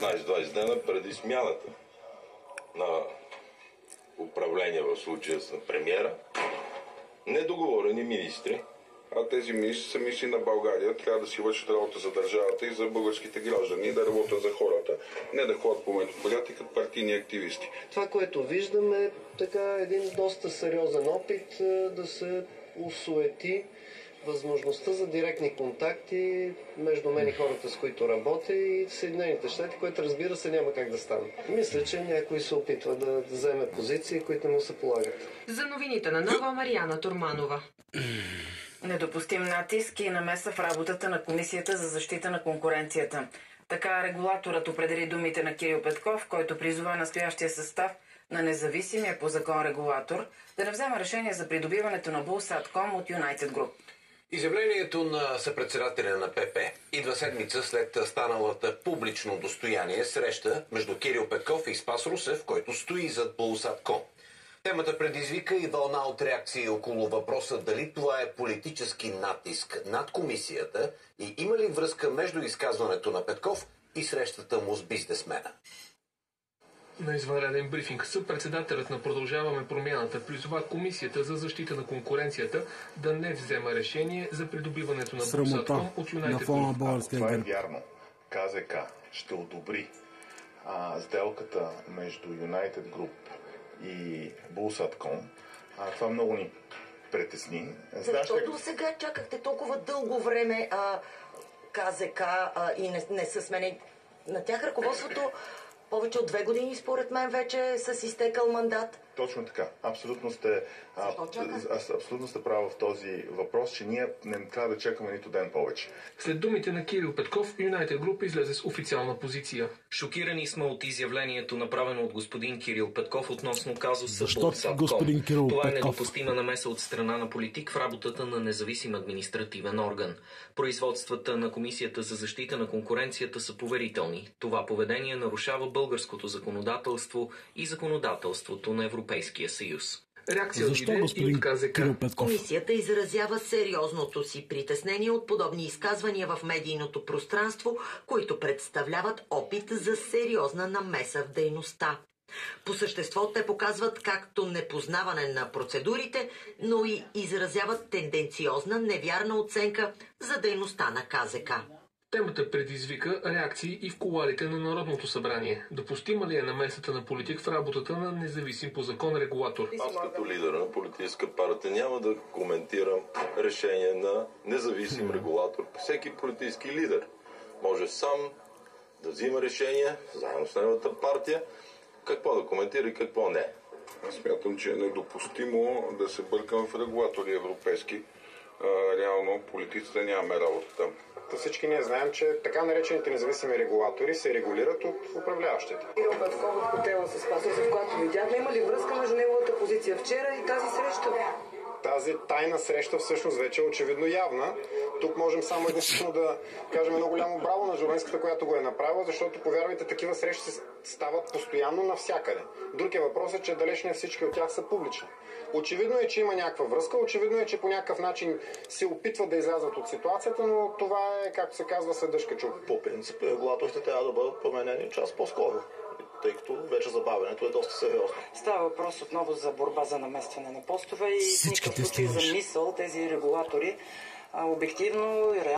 15-20 дена преди смяната на управление в случая с премиера, недоговорени министри. А тези министри са мисли на България, трябва да си вършат работа за държавата и за българските граждани, да работят за хората, не да ходят по мероприятия като партийни активисти. Това, което виждаме, така един доста сериозен опит да се осуети възможността за директни контакти между мен и хората, с които работя, и Съединените щати, което разбира се няма как да стане. Мисля, че някой се опитва да вземе позиции, които му се полагат. За новините на Нова, Мариана Турманова. Недопустим натиск и намеса в работата на Комисията за защита на конкуренцията. Така регулаторът определи думите на Кирил Петков, който призова настоящия състав на независимия по закон регулатор да не взема решение за придобиването на Булсатком от United Group. Изявлението на съпредседателя на ПП идва седмица след станалата публично достояние среща между Кирил Петков и Спас Русев, който стои зад Булсатком. Темата предизвика и вълна от реакции около въпроса дали това е политически натиск над комисията и има ли връзка между изказването на Петков и срещата му с бизнесмена. На извънреден брифинг съпредседателят на Продължаваме промяната призова Комисията за защита на конкуренцията да не взема решение за придобиването на Булсатком от United Group. Това е вярно. КЗК ще одобри сделката между United Group и Булсатком. Това много ни притесни. Защото сега чакахте толкова дълго време КЗК и не са сменени на тях ръководството. Повече от 2 години, според мен, вече е с изтекал мандат. Точно така. Абсолютно сте права в този въпрос, че ние не трябва да чакаме нито ден повече. След думите на Кирил Петков, United Group излезе с официална позиция. Шокирани сме от изявлението, направено от господин Кирил Петков относно казуса Булсатком. Това е недопустима намеса от страна на политик в работата на независим административен орган. Производствата на Комисията за защита на конкуренцията са поверителни. Това поведение нарушава българското законодателство и законодателството на Европейския съюз. Реакция от КЗК. Комисията изразява сериозното си притеснение от подобни изказвания в медийното пространство, които представляват опит за сериозна намеса в дейността. По същество те показват както непознаване на процедурите, но и изразяват тенденциозна, невярна оценка за дейността на КЗК. Темата предизвика реакции и в кулоарите на Народното събрание. Допустима ли е намесата на политик в работата на независим по закон регулатор? Аз като лидер на политическа партия няма да коментирам решение на независим регулатор. Всеки политически лидер може сам да взима решение, заедно с неговата партия, какво да коментира и какво не. Аз смятам, че е недопустимо да се бъркаме в регулатори европейски. Реално политиците нямаме работа там. Всички ние знаем, че така наречените независими регулатори се регулират от управляващите. Кирил Петков в хотела с Спасов, когато видяхме, има ли връзка между неговата позиция вчера и тази среща? Тази тайна среща всъщност вече е очевидно явна. Тук можем само единствено да кажем едно голямо браво на журналистката, която го е направила, защото, повярвайте, такива срещи стават постоянно навсякъде. Друг е въпросът, че далеч не всички от тях са публични. Очевидно е, че има някаква връзка, очевидно е, че по някакъв начин се опитват да излязат от ситуацията, но това е, както се казва, след качук. По принцип, регулаторите трябва да бъдат променени час по-скоро, тъй като вече забавянето е доста сериозно. Става въпрос отново за борба за наместване на постове и в никакъв случай за мисъл тези регулатори обективно и реално